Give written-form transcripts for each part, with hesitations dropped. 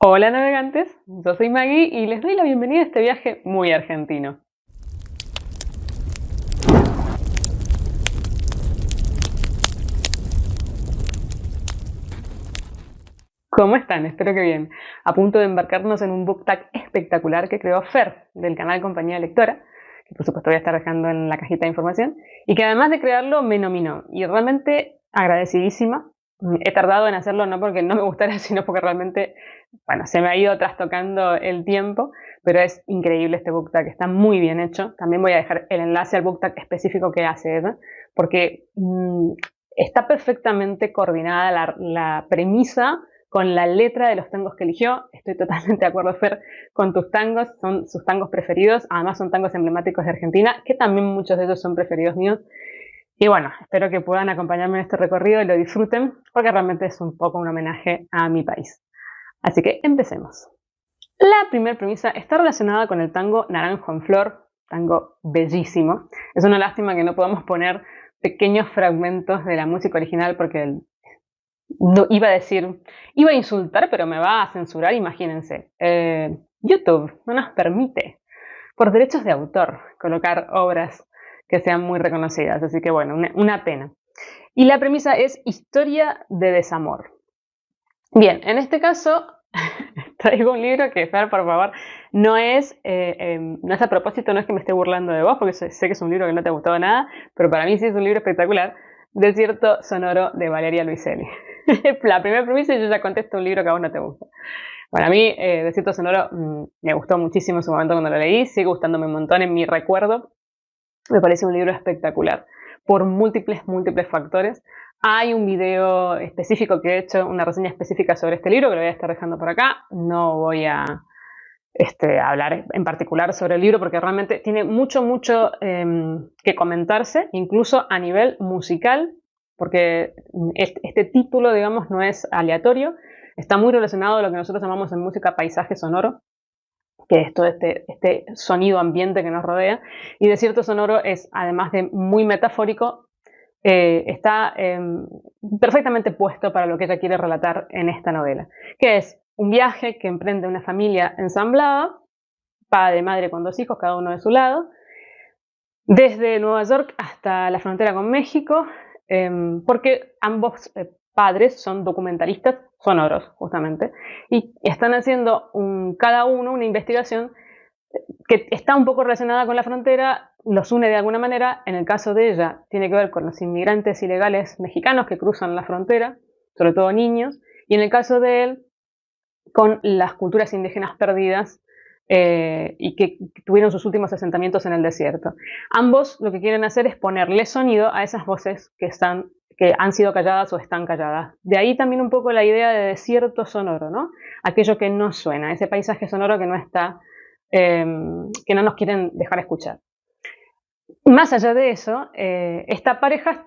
Hola navegantes, yo soy Maggie y les doy la bienvenida a este viaje muy argentino. ¿Cómo están? Espero que bien. A punto de embarcarnos en un book tag espectacular que creó Fer, del canal Compañía Lectora, que por supuesto voy a estar dejando en la cajita de información, y que además de crearlo me nominó. Y realmente agradecidísima. He tardado en hacerlo no porque no me gustara, sino porque realmente, bueno, se me ha ido trastocando el tiempo, pero es increíble este book tag, está muy bien hecho. También voy a dejar el enlace al book tag específico que hace ella, porque está perfectamente coordinada la premisa con la letra de los tangos que eligió. Estoy totalmente de acuerdo, Fer, con tus tangos, son sus tangos preferidos, además son tangos emblemáticos de Argentina, que también muchos de ellos son preferidos míos. Y bueno, espero que puedan acompañarme en este recorrido y lo disfruten, porque realmente es un poco un homenaje a mi país. Así que empecemos. La primera premisa está relacionada con el tango Naranjo en Flor, tango bellísimo. Es una lástima que no podamos poner pequeños fragmentos de la música original porque no, iba a insultar, pero me va a censurar, imagínense. YouTube no nos permite, por derechos de autor, colocar obras que sean muy reconocidas, así que bueno, una pena. Y la premisa es historia de desamor. Bien, en este caso traigo un libro que, Fer, por favor, no es a propósito, no es que me esté burlando de vos, porque sé que es un libro que no te ha gustado nada, pero para mí sí es un libro espectacular. Desierto sonoro de Valeria Luiselli. La primera premisa y yo ya contesto un libro que a vos no te gusta. Para mí, Desierto sonoro me gustó muchísimo en su momento cuando lo leí, sigue gustándome un montón en mi recuerdo. Me parece un libro espectacular por múltiples factores. Hay un video específico que he hecho, una reseña específica sobre este libro, que lo voy a estar dejando por acá. No voy a hablar en particular sobre el libro porque realmente tiene mucho que comentarse, incluso a nivel musical, porque este título, digamos, no es aleatorio, está muy relacionado a lo que nosotros llamamos en música paisaje sonoro, que es todo este sonido ambiente que nos rodea, y Desierto sonoro es, además de muy metafórico, está perfectamente puesto para lo que ella quiere relatar en esta novela, que es un viaje que emprende una familia ensamblada, padre, madre con dos hijos, cada uno de su lado, desde Nueva York hasta la frontera con México, porque ambos padres son documentalistas sonoros, justamente, y están haciendo cada uno una investigación que está un poco relacionada con la frontera, los une de alguna manera. En el caso de ella, tiene que ver con los inmigrantes ilegales mexicanos que cruzan la frontera, sobre todo niños, y en el caso de él, con las culturas indígenas perdidas y que tuvieron sus últimos asentamientos en el desierto. Ambos lo que quieren hacer es ponerle sonido a esas voces que han sido calladas o están calladas. De ahí también un poco la idea de desierto sonoro, ¿no? Aquello que no suena, ese paisaje sonoro que no está, que no nos quieren dejar escuchar. Más allá de eso, esta pareja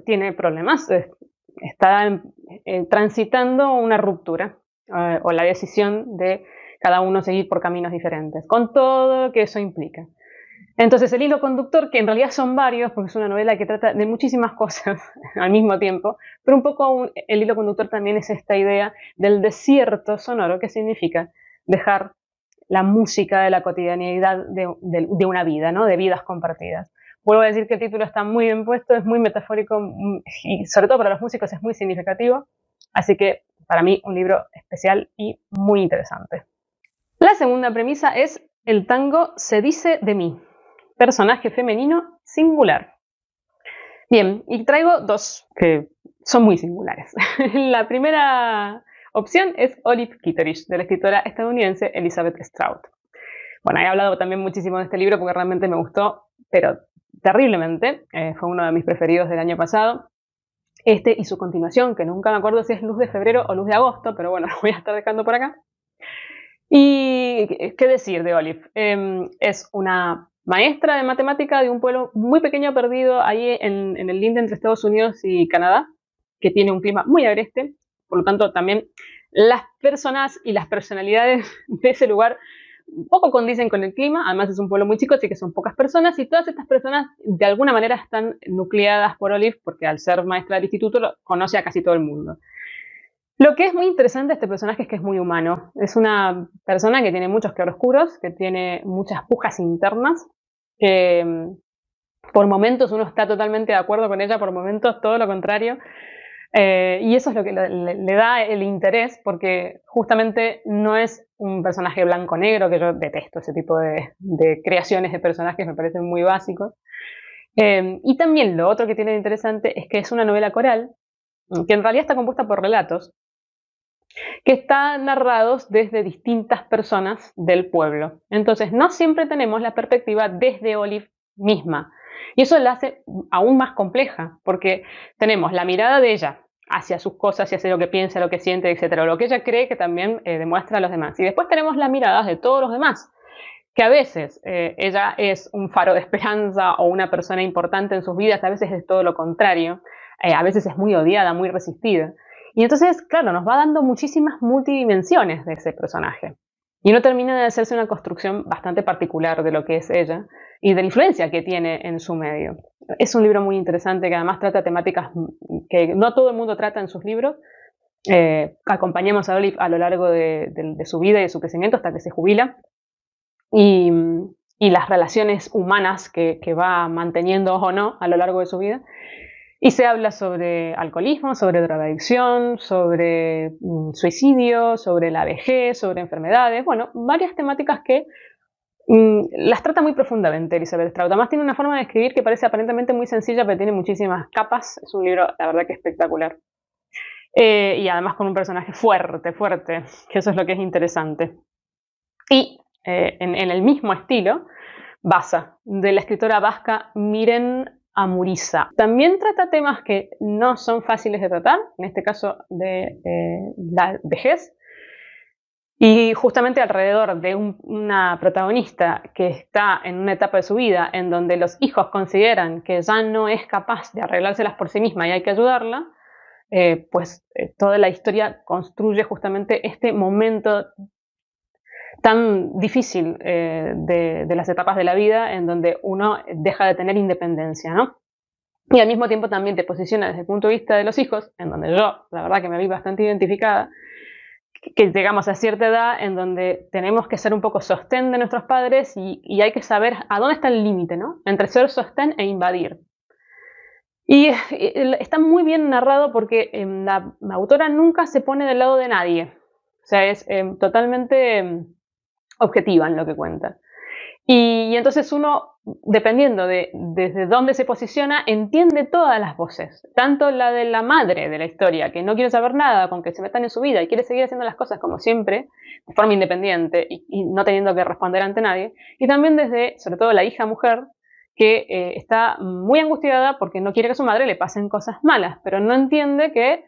tiene problemas, está transitando una ruptura o la decisión de cada uno seguir por caminos diferentes, con todo lo que eso implica. Entonces el hilo conductor, que en realidad son varios, porque es una novela que trata de muchísimas cosas al mismo tiempo, pero un poco el hilo conductor también es esta idea del desierto sonoro, que significa dejar la música de la cotidianidad de una vida, ¿no? De vidas compartidas. Vuelvo a decir que el título está muy bien puesto, es muy metafórico y sobre todo para los músicos es muy significativo, así que para mí un libro especial y muy interesante. La segunda premisa es el tango Se dice de mí, personaje femenino singular. Bien, y traigo dos que son muy singulares. La primera opción es Olive Kitteridge, de la escritora estadounidense Elizabeth Strout. Bueno, he hablado también muchísimo de este libro porque realmente me gustó, pero terriblemente. Fue uno de mis preferidos del año pasado. Este y su continuación, que nunca me acuerdo si es Luz de Febrero o Luz de Agosto, pero bueno, lo voy a estar dejando por acá. Y qué decir de Olive. Es una maestra de matemática de un pueblo muy pequeño perdido ahí en el linde entre Estados Unidos y Canadá, que tiene un clima muy agreste. Por lo tanto, también las personas y las personalidades de ese lugar poco condicen con el clima. Además es un pueblo muy chico, así que son pocas personas, y todas estas personas de alguna manera están nucleadas por Olive, porque al ser maestra del instituto conoce a casi todo el mundo. Lo que es muy interesante de este personaje es que es muy humano. Es una persona que tiene muchos claroscuros, que tiene muchas pujas internas, que por momentos uno está totalmente de acuerdo con ella, por momentos todo lo contrario. Y eso es lo que le da el interés, porque justamente no es un personaje blanco-negro, que yo detesto ese tipo de creaciones de personajes, me parecen muy básicos. Y también lo otro que tiene de interesante es que es una novela coral, que en realidad está compuesta por relatos, que están narrados desde distintas personas del pueblo. Entonces, no siempre tenemos la perspectiva desde Olive misma. Y eso la hace aún más compleja, porque tenemos la mirada de ella hacia sus cosas, hacia lo que piensa, lo que siente, etcétera, o lo que ella cree que también demuestra a los demás. Y después tenemos las miradas de todos los demás, que a veces ella es un faro de esperanza o una persona importante en sus vidas, a veces es todo lo contrario, a veces es muy odiada, muy resistida. Y entonces, claro, nos va dando muchísimas multidimensiones de ese personaje. Y uno termina de hacerse una construcción bastante particular de lo que es ella y de la influencia que tiene en su medio. Es un libro muy interesante que además trata temáticas que no todo el mundo trata en sus libros. Acompañamos a Olive a lo largo de su vida y de su crecimiento hasta que se jubila y, y las relaciones humanas que va manteniendo o no a lo largo de su vida. Y se habla sobre alcoholismo, sobre drogadicción, sobre suicidio, sobre la vejez, sobre enfermedades, bueno, varias temáticas que las trata muy profundamente Elizabeth Strout. Además tiene una forma de escribir que parece aparentemente muy sencilla, pero tiene muchísimas capas. Es un libro, la verdad, que espectacular. Y además con un personaje fuerte, fuerte, que eso es lo que es interesante. Y en el mismo estilo, Basa, de la escritora vasca Miren Amuriza. También trata temas que no son fáciles de tratar, en este caso de la vejez, y justamente alrededor de una protagonista que está en una etapa de su vida en donde los hijos consideran que ya no es capaz de arreglárselas por sí misma y hay que ayudarla, toda la historia construye justamente este momento tan difícil de las etapas de la vida en donde uno deja de tener independencia, ¿no? Y al mismo tiempo también te posiciona desde el punto de vista de los hijos, en donde yo, la verdad que me vi bastante identificada, que llegamos a cierta edad en donde tenemos que ser un poco sostén de nuestros padres y hay que saber a dónde está el límite, ¿no? Entre ser sostén e invadir. Y está muy bien narrado porque la autora nunca se pone del lado de nadie. O sea, es totalmente objetiva en lo que cuenta. Y entonces uno, dependiendo de desde dónde se posiciona, entiende todas las voces. Tanto la de la madre de la historia, que no quiere saber nada con que se metan en su vida y quiere seguir haciendo las cosas como siempre, de forma independiente y no teniendo que responder ante nadie. Y también desde, sobre todo, la hija mujer, que está muy angustiada porque no quiere que a su madre le pasen cosas malas, pero no entiende que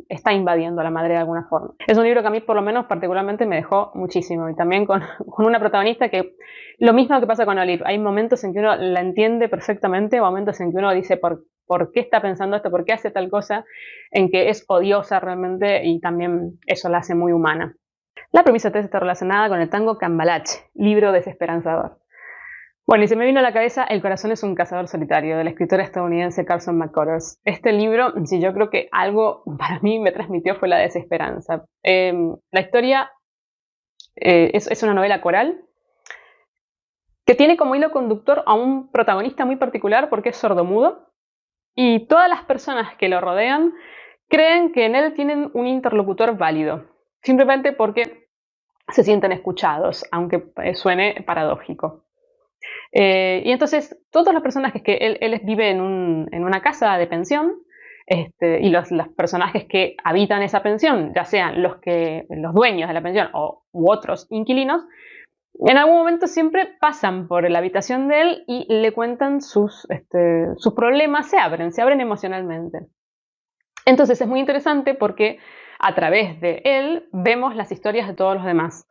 está invadiendo a la madre de alguna forma. Es un libro que a mí por lo menos particularmente me dejó muchísimo y también con una protagonista que lo mismo que pasa con Olive, hay momentos en que uno la entiende perfectamente, momentos en que uno dice por qué está pensando esto, por qué hace tal cosa, en que es odiosa realmente y también eso la hace muy humana. La premisa 3 está relacionada con el tango Cambalache, libro desesperanzador. Bueno, y se me vino a la cabeza El corazón es un cazador solitario, de la escritora estadounidense Carson McCullers. Este libro, sí, yo creo que algo para mí me transmitió fue la desesperanza. La historia es una novela coral que tiene como hilo conductor a un protagonista muy particular porque es sordomudo y todas las personas que lo rodean creen que en él tienen un interlocutor válido, simplemente porque se sienten escuchados, aunque suene paradójico. Y entonces todos los personajes que él vive en una casa de pensión, y los personajes que habitan esa pensión, ya sean los dueños de la pensión u otros inquilinos, en algún momento siempre pasan por la habitación de él y le cuentan sus problemas, se abren emocionalmente. Entonces es muy interesante porque a través de él vemos las historias de todos los demás.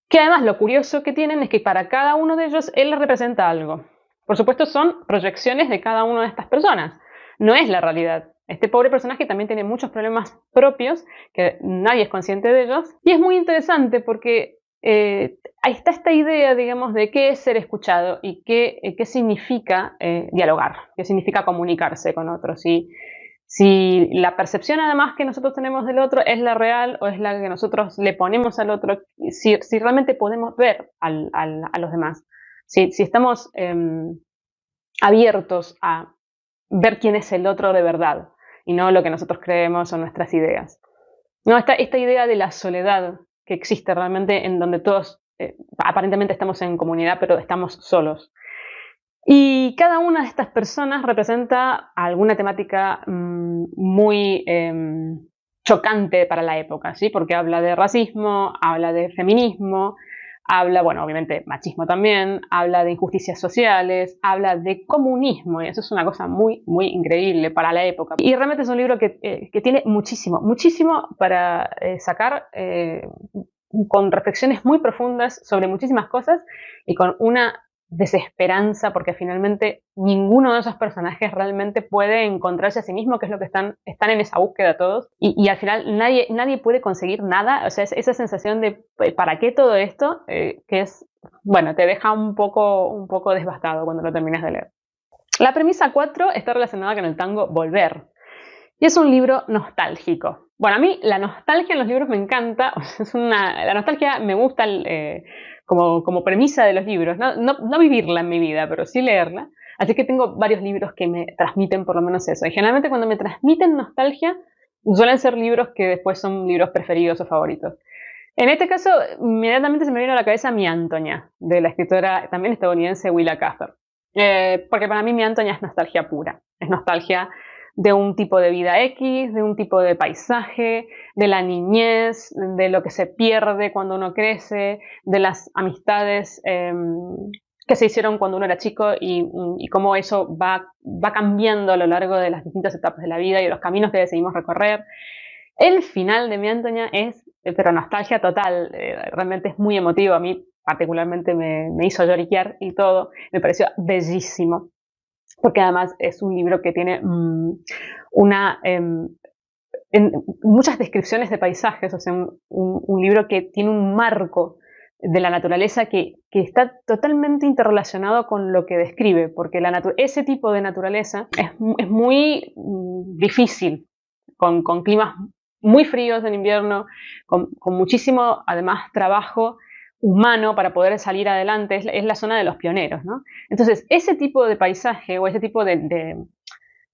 Que además lo curioso que tienen es que para cada uno de ellos él representa algo. Por supuesto son proyecciones de cada una de estas personas. No es la realidad. Este pobre personaje también tiene muchos problemas propios que nadie es consciente de ellos. Y es muy interesante porque ahí está esta idea, digamos, de qué es ser escuchado y qué significa dialogar, qué significa comunicarse con otros. Y Si la percepción además que nosotros tenemos del otro es la real o es la que nosotros le ponemos al otro, si realmente podemos ver a los demás, si estamos abiertos a ver quién es el otro de verdad y no lo que nosotros creemos o nuestras ideas. No, esta idea de la soledad que existe realmente en donde todos aparentemente estamos en comunidad, pero estamos solos. Y cada una de estas personas representa alguna temática muy chocante para la época, ¿sí? Porque habla de racismo, habla de feminismo, habla, bueno, obviamente machismo también, habla de injusticias sociales, habla de comunismo, y eso es una cosa muy, muy increíble para la época. Y realmente es un libro que tiene muchísimo, muchísimo para sacar, con reflexiones muy profundas sobre muchísimas cosas y con una desesperanza, porque finalmente ninguno de esos personajes realmente puede encontrarse a sí mismo, que es lo que están en esa búsqueda todos, y al final nadie puede conseguir nada. O sea, esa sensación de ¿para qué todo esto? Que es, bueno, te deja un poco devastado cuando lo terminas de leer. La premisa 4 está relacionada con el tango Volver, y es un libro nostálgico. Bueno, a mí la nostalgia en los libros me encanta. La nostalgia me gusta como premisa de los libros. No vivirla en mi vida, pero sí leerla. Así que tengo varios libros que me transmiten por lo menos eso. Y generalmente cuando me transmiten nostalgia, suelen ser libros que después son libros preferidos o favoritos. En este caso, inmediatamente se me vino a la cabeza Mi Antonia, de la escritora también estadounidense Willa Cather. Porque para mí Mi Antonia es nostalgia pura. Es nostalgia de un tipo de vida X, de un tipo de paisaje, de la niñez, de lo que se pierde cuando uno crece, de las amistades que se hicieron cuando uno era chico y cómo eso va cambiando a lo largo de las distintas etapas de la vida y de los caminos que decidimos recorrer. El final de Mi Antonia es, pero nostalgia total, realmente es muy emotivo. A mí particularmente me hizo lloriquear y todo, me pareció bellísimo, porque además es un libro que tiene muchas descripciones de paisajes, o sea, un libro que tiene un marco de la naturaleza que está totalmente interrelacionado con lo que describe, porque ese tipo de naturaleza es muy difícil, con climas muy fríos en invierno, con muchísimo, además, trabajo humano para poder salir adelante. Es la zona de los pioneros, ¿no? Entonces, ese tipo de paisaje o ese tipo de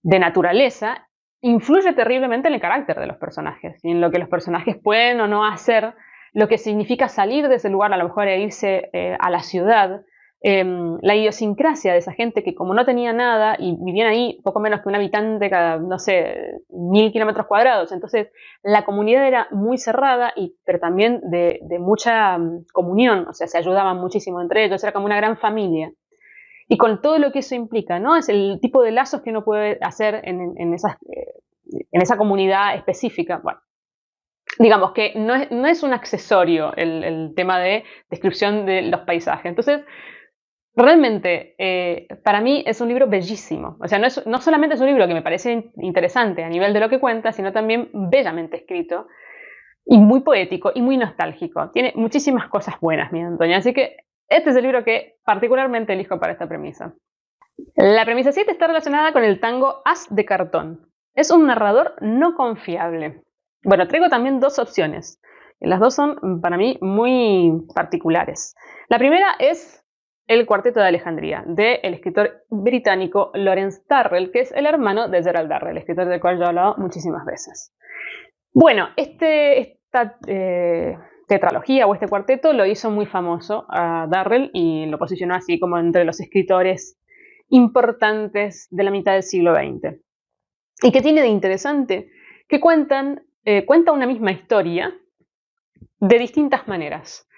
naturaleza influye terriblemente en el carácter de los personajes y en lo que los personajes pueden o no hacer, lo que significa salir de ese lugar, a lo mejor e irse a la ciudad, la idiosincrasia de esa gente que como no tenía nada y vivían ahí poco menos que un habitante cada, no sé, 1000 kilómetros cuadrados, entonces la comunidad era muy cerrada, pero también de mucha comunión, o sea, se ayudaban muchísimo entre ellos, era como una gran familia. Y con todo lo que eso implica, ¿no? Es el tipo de lazos que uno puede hacer en esa comunidad específica. Bueno, digamos que no es un accesorio el tema de descripción de los paisajes. Entonces, realmente, para mí es un libro bellísimo. O sea, no solamente es un libro que me parece interesante a nivel de lo que cuenta, sino también bellamente escrito y muy poético y muy nostálgico. Tiene muchísimas cosas buenas, mi Antonia. Así que este es el libro que particularmente elijo para esta premisa. La premisa 7 está relacionada con el tango As de Cartón. Es un narrador no confiable. Bueno, traigo también dos opciones. Las dos son para mí muy particulares. La primera es El Cuarteto de Alejandría, del escritor británico Lawrence Durrell, que es el hermano de Gerald Durrell, escritor del cual yo he hablado muchísimas veces. Bueno, esta tetralogía o este cuarteto lo hizo muy famoso a Durrell y lo posicionó así como entre los escritores importantes de la mitad del siglo XX. ¿Y qué tiene de interesante? Que cuenta una misma historia de distintas maneras.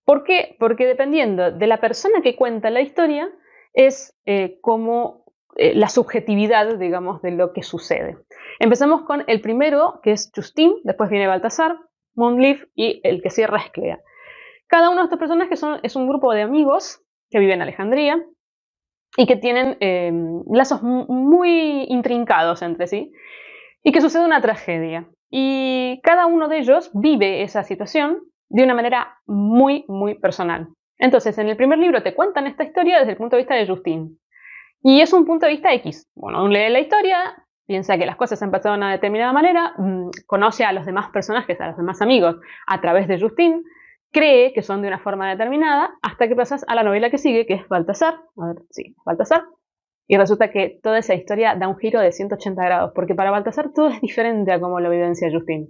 ¿Por qué? Porque dependiendo de la persona que cuenta la historia es como la subjetividad, digamos, de lo que sucede. Empezamos con el primero, que es Justin, después viene Baltasar, Monleaf y el que cierra es Clea. Cada uno de estos personajes es un grupo de amigos que viven en Alejandría y que tienen lazos muy intrincados entre sí y que sucede una tragedia. Y cada uno de ellos vive esa situación de una manera muy, muy personal. Entonces, en el primer libro te cuentan esta historia desde el punto de vista de Justin. Y es un punto de vista X. Bueno, uno lee la historia piensa que las cosas han pasado de una determinada manera, conoce a los demás personajes, a los demás amigos, a través de Justine, cree que son de una forma determinada, hasta que pasas a la novela que sigue, que es Baltasar. A ver, sí, Baltasar. Y resulta que toda esa historia da un giro de 180 grados, porque para Baltasar todo es diferente a cómo lo vivencia Justine.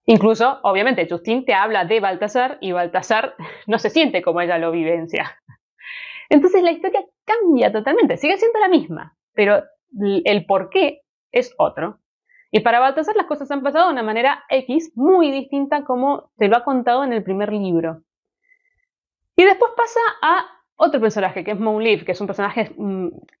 Incluso, obviamente, Justine te habla de Baltasar y Baltasar no se siente como ella lo vivencia. Entonces la historia cambia totalmente, sigue siendo la misma, pero el porqué es otro. Y para Baltasar las cosas han pasado de una manera X muy distinta como te lo ha contado en el primer libro. Y después pasa a otro personaje, que es Moonleaf, que es un personaje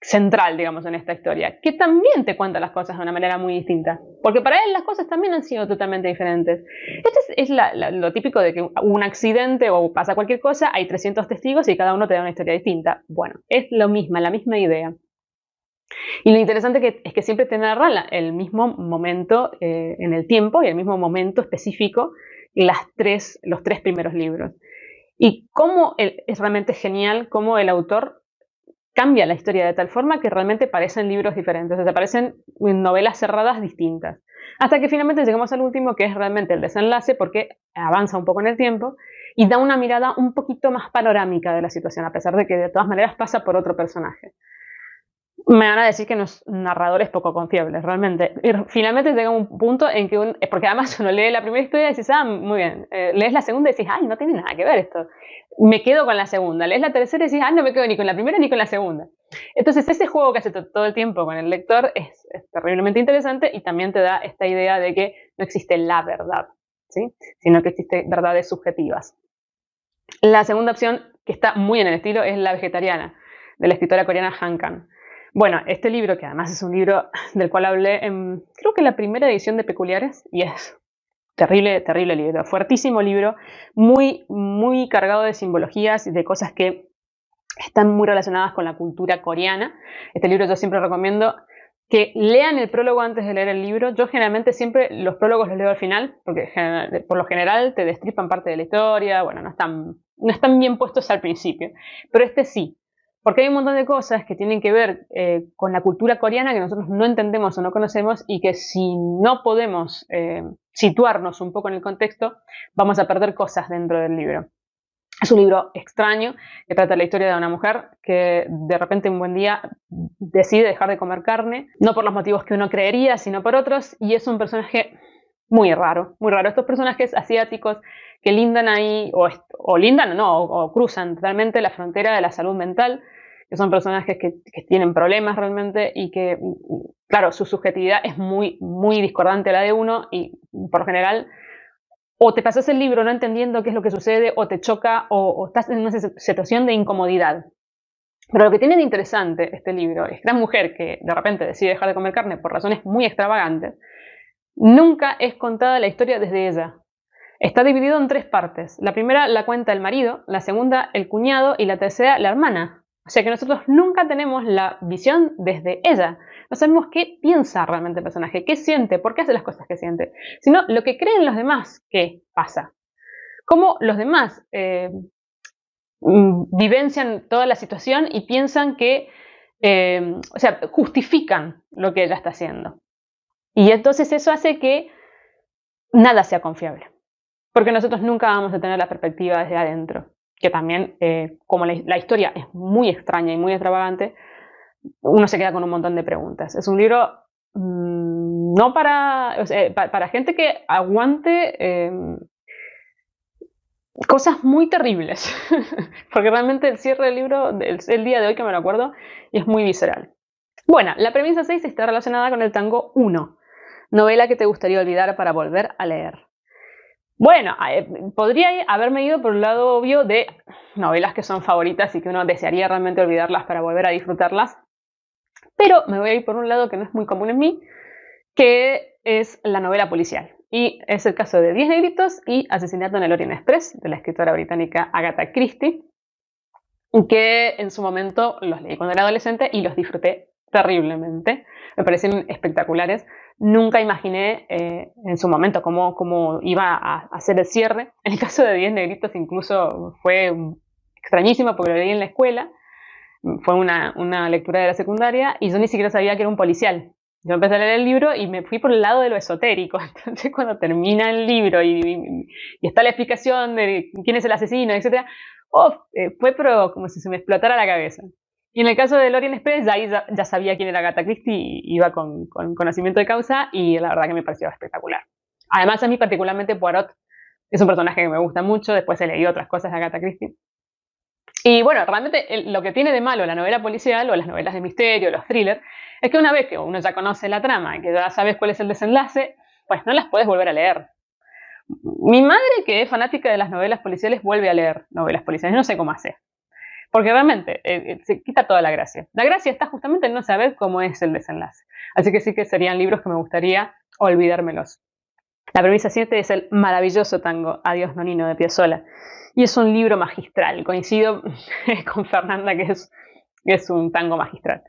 central, digamos, en esta historia, que también te cuenta las cosas de una manera muy distinta. Porque para él las cosas también han sido totalmente diferentes. Esto es lo típico de que hubo un accidente o pasa cualquier cosa, hay 300 testigos y cada uno te da una historia distinta. Bueno, es lo mismo, la misma idea. Y lo interesante es que siempre te narra el mismo momento en el tiempo y el mismo momento específico los tres primeros libros. Y cómo es realmente genial cómo el autor cambia la historia de tal forma que realmente parecen libros diferentes, o sea, parecen novelas cerradas distintas. Hasta que finalmente llegamos al último, que es realmente el desenlace, porque avanza un poco en el tiempo y da una mirada un poquito más panorámica de la situación, a pesar de que de todas maneras pasa por otro personaje. Me van a decir que los narradores poco confiables, realmente. Y finalmente llega un punto en que, porque además uno lee la primera historia y dices, muy bien, lees la segunda y dices, no tiene nada que ver esto. Me quedo con la segunda. Lees la tercera y dices, no me quedo ni con la primera ni con la segunda. Entonces ese juego que hace todo el tiempo con el lector es terriblemente interesante y también te da esta idea de que no existe la verdad, ¿sí? Sino que existen verdades subjetivas. La segunda opción, que está muy en el estilo, es La vegetariana, de la escritora coreana Han Kang. Bueno, este libro, que además es un libro del cual hablé en, creo que la primera edición de Peculiares, y es terrible, terrible libro, fuertísimo libro, muy, muy cargado de simbologías y de cosas que están muy relacionadas con la cultura coreana. Este libro yo siempre recomiendo que lean el prólogo antes de leer el libro. Yo generalmente siempre los prólogos los leo al final, porque por lo general te destripan parte de la historia, bueno, no están bien puestos al principio, pero este sí. Porque hay un montón de cosas que tienen que ver con la cultura coreana que nosotros no entendemos o no conocemos y que si no podemos situarnos un poco en el contexto, vamos a perder cosas dentro del libro. Es un libro extraño que trata la historia de una mujer que de repente un buen día decide dejar de comer carne, no por los motivos que uno creería, sino por otros, y es un personaje muy raro, muy raro. Estos personajes asiáticos que lindan ahí, o lindan o no, o cruzan totalmente la frontera de la salud mental, que son personajes que tienen problemas realmente y que, claro, su subjetividad es muy, muy discordante a la de uno y por lo general o te pasas el libro no entendiendo qué es lo que sucede o te choca o estás en una situación de incomodidad. Pero lo que tiene de interesante este libro es que la mujer que de repente decide dejar de comer carne por razones muy extravagantes, nunca es contada la historia desde ella. Está dividido en tres partes. La primera la cuenta el marido, la segunda el cuñado y la tercera la hermana. O sea que nosotros nunca tenemos la visión desde ella. No sabemos qué piensa realmente el personaje, qué siente, por qué hace las cosas que siente, sino lo que creen los demás que pasa. Cómo los demás vivencian toda la situación y piensan que, o sea, justifican lo que ella está haciendo. Y entonces eso hace que nada sea confiable. Porque nosotros nunca vamos a tener la perspectiva desde adentro. Que también, como la historia es muy extraña y muy extravagante, uno se queda con un montón de preguntas. Es un libro no para gente que aguante cosas muy terribles. Porque realmente el cierre del libro, el día de hoy que me lo acuerdo, y es muy visceral. Bueno, la premisa 6 está relacionada con el tango 1, novela que te gustaría olvidar para volver a leer. Bueno, podría haberme ido por un lado obvio de novelas que son favoritas y que uno desearía realmente olvidarlas para volver a disfrutarlas, pero me voy a ir por un lado que no es muy común en mí, que es la novela policial. Y es el caso de 10 negritos y Asesinato en el Orient Express, de la escritora británica Agatha Christie, que en su momento los leí cuando era adolescente y los disfruté terriblemente. Me parecen espectaculares. Nunca imaginé en su momento cómo iba a hacer el cierre. En el caso de 10 negritos incluso fue extrañísimo porque lo leí en la escuela. Fue una lectura de la secundaria y yo ni siquiera sabía que era un policial. Yo empecé a leer el libro y me fui por el lado de lo esotérico. Entonces, cuando termina el libro y está la explicación de quién es el asesino, etc., fue pero como si se me explotara la cabeza. Y en el caso de Lorien Express, ya sabía quién era Agatha Christie y iba con conocimiento de causa, y la verdad que me pareció espectacular. Además, a mí particularmente Poirot es un personaje que me gusta mucho. Después he leído otras cosas de Agatha Christie. Y bueno, realmente lo que tiene de malo la novela policial o las novelas de misterio, los thrillers, es que una vez que uno ya conoce la trama y que ya sabes cuál es el desenlace, pues no las puedes volver a leer. Mi madre, que es fanática de las novelas policiales, vuelve a leer novelas policiales. No sé cómo hacer. Porque realmente se quita toda la gracia. La gracia está justamente en no saber cómo es el desenlace. Así que sí que serían libros que me gustaría olvidármelos. La premisa 7 es el maravilloso tango Adiós Nonino de Piazzolla. Y es un libro magistral. Coincido con Fernanda que es un tango magistral.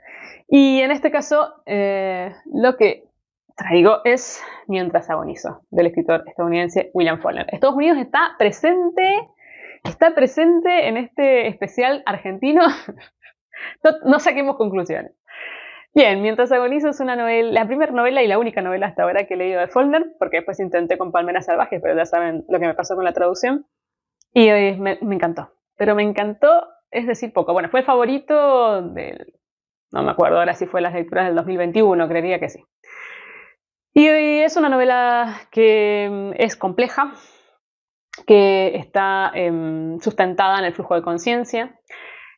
Y en este caso, lo que traigo es Mientras agonizo, del escritor estadounidense William Faulkner. Estados Unidos está presente en este especial argentino. No saquemos conclusiones. Bien, Mientras agonizo es una novela, la primera novela y la única novela hasta ahora que he leído de Faulkner, porque después intenté con Palmeras Salvajes, pero ya saben lo que me pasó con la traducción. Y me encantó. Pero me encantó, es decir, poco. Bueno, fue el favorito no me acuerdo ahora si fue las lecturas del 2021, creería que sí. Y es una novela que es compleja, que está sustentada en el flujo de conciencia,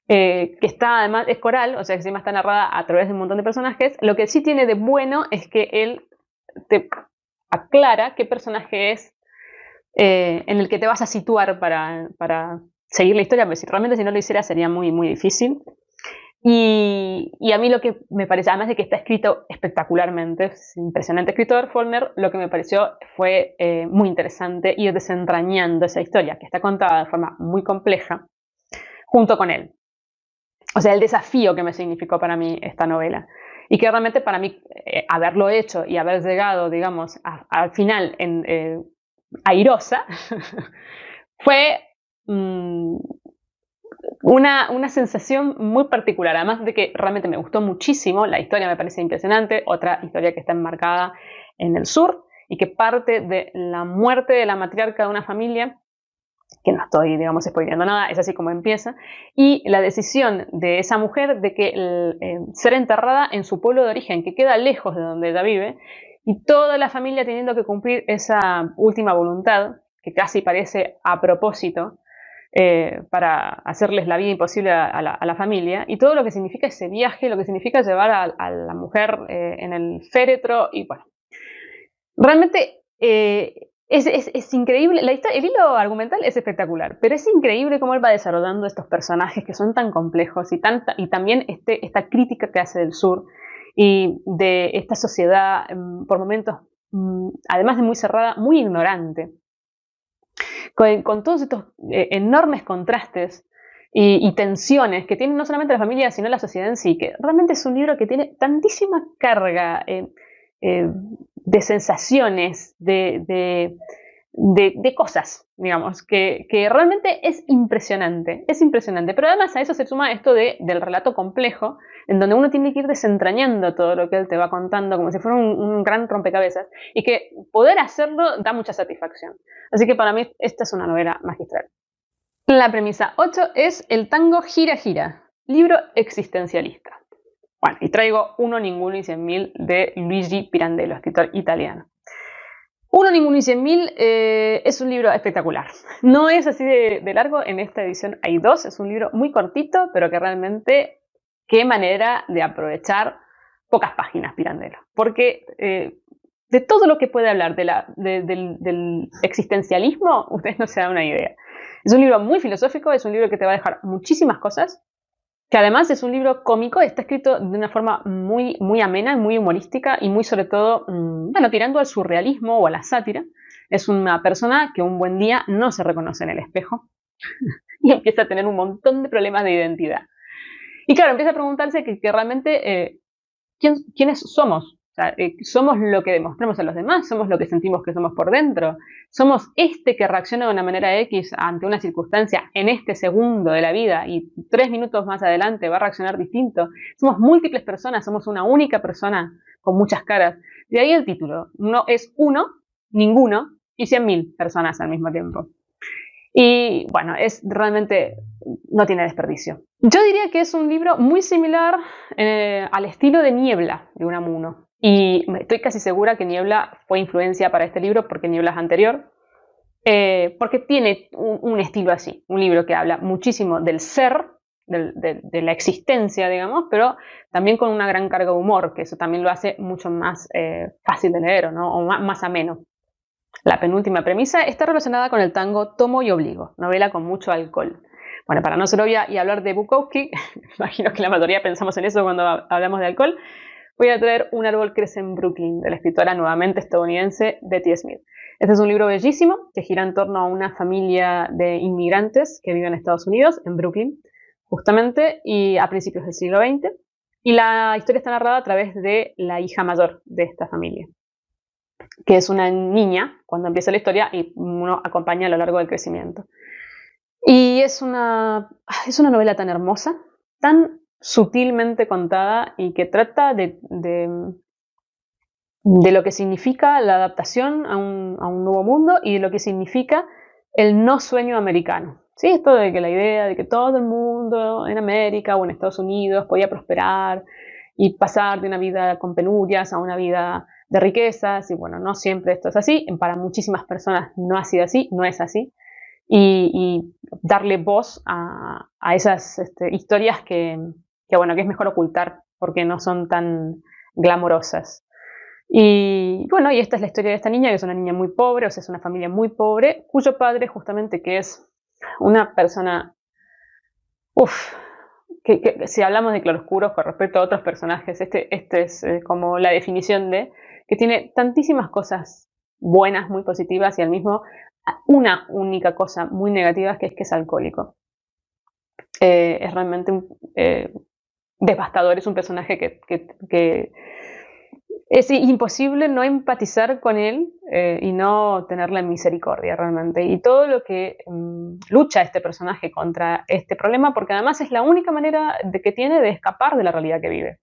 que está además, es coral, o sea que encima está narrada a través de un montón de personajes. Lo que sí tiene de bueno es que él te aclara qué personaje es en el que te vas a situar para seguir la historia, porque realmente si no lo hiciera sería muy, muy difícil. Y a mí lo que me parece, además de que está escrito espectacularmente, es impresionante escritor, Faulkner, lo que me pareció fue muy interesante ir desentrañando esa historia, que está contada de forma muy compleja, junto con él. O sea, el desafío que me significó para mí esta novela. Y que realmente para mí haberlo hecho y haber llegado, digamos, al final airosa, fue una sensación muy particular. Además de que realmente me gustó muchísimo, la historia me parece impresionante, otra historia que está enmarcada en el sur y que parte de la muerte de la matriarca de una familia, que no estoy, digamos, spoileando nada, es así como empieza, y la decisión de esa mujer de que ser enterrada en su pueblo de origen, que queda lejos de donde ella vive, y toda la familia teniendo que cumplir esa última voluntad, que casi parece a propósito, para hacerles la vida imposible a la familia, y todo lo que significa ese viaje, lo que significa llevar a la mujer en el féretro, y bueno, realmente es increíble. El hilo argumental es espectacular, pero es increíble cómo él va desarrollando estos personajes que son tan complejos y también esta crítica que hace del sur y de esta sociedad por momentos, además de muy cerrada, muy ignorante. Con todos estos enormes contrastes y tensiones que tiene no solamente la familia, sino la sociedad en sí, que realmente es un libro que tiene tantísima carga de sensaciones, de cosas, digamos, que realmente es impresionante, pero además a eso se suma esto del relato complejo, en donde uno tiene que ir desentrañando todo lo que él te va contando, como si fuera un gran rompecabezas, y que poder hacerlo da mucha satisfacción. Así que para mí esta es una novela magistral. La premisa 8 es El tango gira gira, libro existencialista. Bueno, y traigo Uno, Ninguno y 100.000 de Luigi Pirandello, escritor italiano. Uno, Ninguno y 100.000 es un libro espectacular. No es así de largo, en esta edición hay 2, es un libro muy cortito, pero que realmente, qué manera de aprovechar pocas páginas Pirandello. Porque de todo lo que puede hablar del existencialismo, ustedes no se dan una idea. Es un libro muy filosófico, es un libro que te va a dejar muchísimas cosas, que además es un libro cómico, está escrito de una forma muy, muy amena, muy humorística y muy sobre todo, bueno, tirando al surrealismo o a la sátira. Es una persona que un buen día no se reconoce en el espejo y empieza a tener un montón de problemas de identidad. Y claro, empieza a preguntarse que realmente ¿quiénes somos? O sea, somos lo que demostramos a los demás, somos lo que sentimos que somos por dentro, somos que reacciona de una manera X ante una circunstancia en este segundo de la vida y 3 minutos más adelante va a reaccionar distinto. Somos múltiples personas, somos una única persona con muchas caras. De ahí el título. No es uno, ninguno y 100.000 personas al mismo tiempo. Y bueno, es realmente, no tiene desperdicio. Yo diría que es un libro muy similar al estilo de Niebla, de Unamuno. Y estoy casi segura que Niebla fue influencia para este libro porque Niebla es anterior. Porque tiene un estilo así, un libro que habla muchísimo del ser, de la existencia, digamos, pero también con una gran carga de humor, que eso también lo hace mucho más fácil de leer, ¿no? O más ameno. La penúltima premisa está relacionada con el tango Tomo y Obligo, novela con mucho alcohol. Bueno, para no ser obvia y hablar de Bukowski, imagino que la mayoría pensamos en eso cuando hablamos de alcohol, voy a traer Un árbol crece en Brooklyn, de la escritora nuevamente estadounidense Betty Smith. Este es un libro bellísimo que gira en torno a una familia de inmigrantes que viven en Estados Unidos, en Brooklyn, justamente, y a principios del siglo XX. Y la historia está narrada a través de la hija mayor de esta familia, que es una niña cuando empieza la historia y uno acompaña a lo largo del crecimiento. Y es una novela tan hermosa, tan sutilmente contada y que trata de lo que significa la adaptación a un nuevo mundo y de lo que significa el no sueño americano. ¿Sí? Esto de que la idea de que todo el mundo en América o en Estados Unidos podía prosperar y pasar de una vida con penurias a una vida de riquezas, y bueno, no siempre esto es así, para muchísimas personas no ha sido así, no es así, y darle voz a esas historias que bueno, que es mejor ocultar porque no son tan glamorosas. Y bueno, y esta es la historia de esta niña, que es una niña muy pobre, o sea, es una familia muy pobre, cuyo padre justamente que es una persona, que si hablamos de claroscuros con respecto a otros personajes, este es como la definición de que tiene tantísimas cosas buenas, muy positivas, y al mismo una única cosa muy negativa, que es alcohólico. Es realmente devastador, es un personaje que es imposible no empatizar con él y no tenerle misericordia realmente. Y todo lo que lucha este personaje contra este problema, porque además es la única manera que tiene de escapar de la realidad que vive.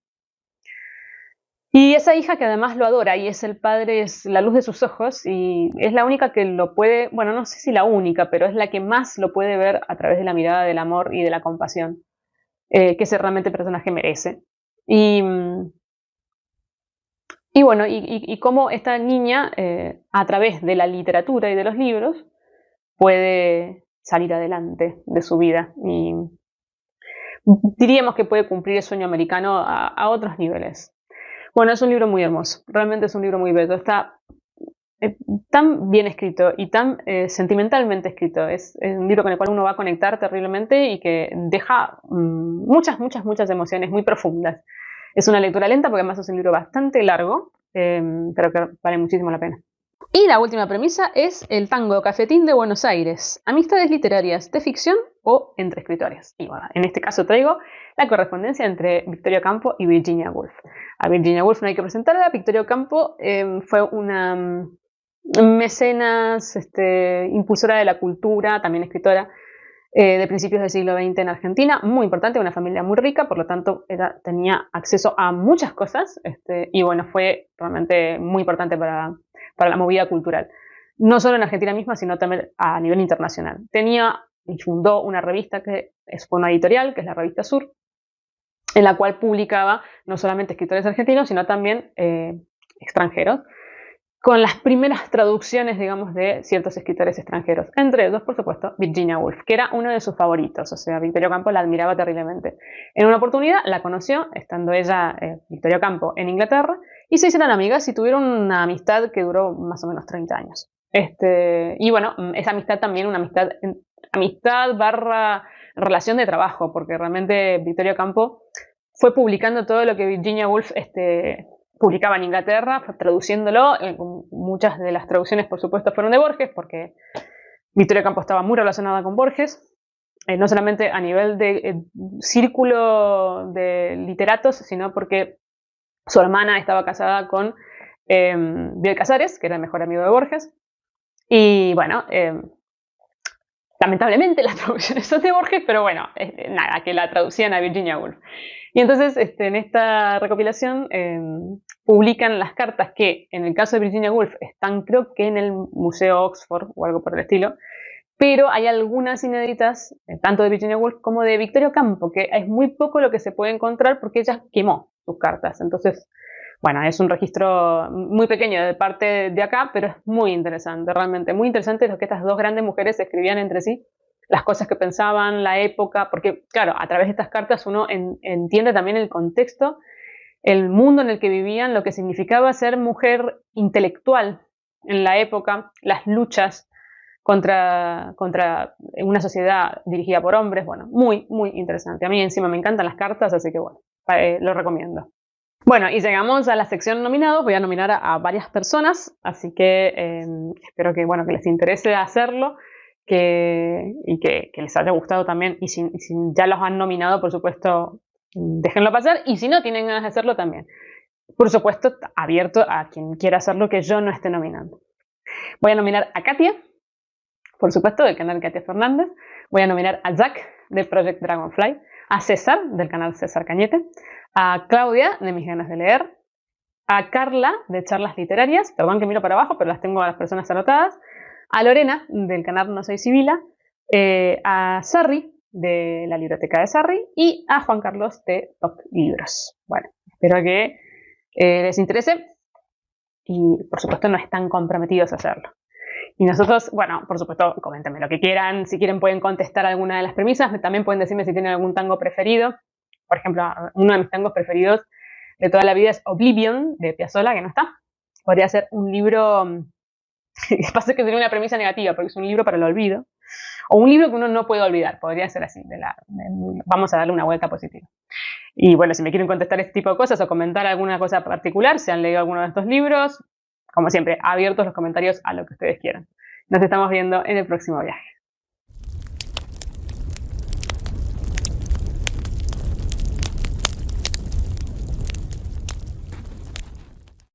Y esa hija que además lo adora y es el padre, es la luz de sus ojos y es la única que lo puede, bueno, no sé si la única, pero es la que más lo puede ver a través de la mirada del amor y de la compasión que ese realmente personaje merece. Y bueno, y cómo esta niña, a través de la literatura y de los libros, puede salir adelante de su vida. Y diríamos que puede cumplir el sueño americano a otros niveles. Bueno, es un libro muy hermoso, realmente es un libro muy bello. Está tan bien escrito y tan sentimentalmente escrito. Es un libro con el cual uno va a conectar terriblemente y que deja muchas emociones muy profundas. Es una lectura lenta porque además es un libro bastante largo, pero que vale muchísimo la pena. Y la última premisa es el tango cafetín de Buenos Aires, amistades literarias de ficción o entre escritores. Y bueno, en este caso traigo la correspondencia entre Victoria Ocampo y Virginia Woolf. A Virginia Woolf no hay que presentarla. Victoria Ocampo fue una mecenas, impulsora de la cultura, también escritora, de principios del siglo XX en Argentina, muy importante, una familia muy rica, por lo tanto tenía acceso a muchas cosas, y bueno, fue realmente muy importante para la movida cultural. No solo en Argentina misma, sino también a nivel internacional. Tenía y fundó una revista que fue una editorial, que es la Revista Sur, en la cual publicaba no solamente escritores argentinos, sino también extranjeros, con las primeras traducciones, digamos, de ciertos escritores extranjeros. Entre ellos, por supuesto, Virginia Woolf, que era uno de sus favoritos. O sea, Victoria Ocampo la admiraba terriblemente. En una oportunidad la conoció, estando ella, Victoria Ocampo, en Inglaterra, y se hicieron amigas y tuvieron una amistad que duró más o menos 30 años. Y bueno, esa amistad también, una amistad barra relación de trabajo, porque realmente Victoria Ocampo fue publicando todo lo que Virginia Woolf publicaba en Inglaterra, traduciéndolo. Muchas de las traducciones, por supuesto, fueron de Borges, porque Victoria Ocampo estaba muy relacionada con Borges, no solamente a nivel de círculo de literatos, sino porque su hermana estaba casada con Bioy Casares, que era el mejor amigo de Borges. Y bueno, lamentablemente las traducciones son de Borges, pero bueno, nada, que la traducían a Virginia Woolf. Y entonces en esta recopilación publican las cartas que en el caso de Virginia Woolf están creo que en el Museo Oxford o algo por el estilo, pero hay algunas inéditas, tanto de Virginia Woolf como de Victoria Ocampo, que es muy poco lo que se puede encontrar porque ella quemó sus cartas. Entonces, bueno, es un registro muy pequeño de parte de acá, pero es muy interesante, realmente muy interesante lo que estas dos grandes mujeres escribían entre sí, las cosas que pensaban, la época, porque claro, a través de estas cartas uno entiende también el contexto, el mundo en el que vivían, lo que significaba ser mujer intelectual en la época, las luchas contra una sociedad dirigida por hombres. Bueno, muy, muy interesante. A mí encima me encantan las cartas, así que bueno, lo recomiendo. Bueno, y llegamos a la sección nominados. Voy a nominar a varias personas, así que espero que, bueno, que les interese hacerlo y que les haya gustado también. Y si ya los han nominado, por supuesto, déjenlo pasar. Y si no tienen ganas de hacerlo, también. Por supuesto, abierto a quien quiera hacerlo que yo no esté nominando. Voy a nominar a Katia, por supuesto, del canal Katia Fernández. Voy a nominar a Jack, de Project Dragonfly. A César, del canal César Cañete. A Claudia, de Mis Ganas de Leer. A Carla, de Charlas Literarias. Perdón que miro para abajo, pero las tengo a las personas anotadas. A Lorena, del canal No Soy Sibila. A Sarri, de la Biblioteca de Sarri. Y a Juan Carlos, de Top Libros. Bueno, espero que les interese. Y, por supuesto, no están comprometidos a hacerlo. Y nosotros, bueno, por supuesto, coméntenme lo que quieran. Si quieren pueden contestar alguna de las premisas. También pueden decirme si tienen algún tango preferido. Por ejemplo, uno de mis tangos preferidos de toda la vida es Oblivion, de Piazzolla, que no está. Podría ser un libro... pasa que sería una premisa negativa, porque es un libro para el olvido. O un libro que uno no puede olvidar. Podría ser así. Vamos a darle una vuelta positiva. Y bueno, si me quieren contestar este tipo de cosas o comentar alguna cosa particular, si han leído alguno de estos libros, como siempre, abiertos los comentarios a lo que ustedes quieran. Nos estamos viendo en el próximo viaje.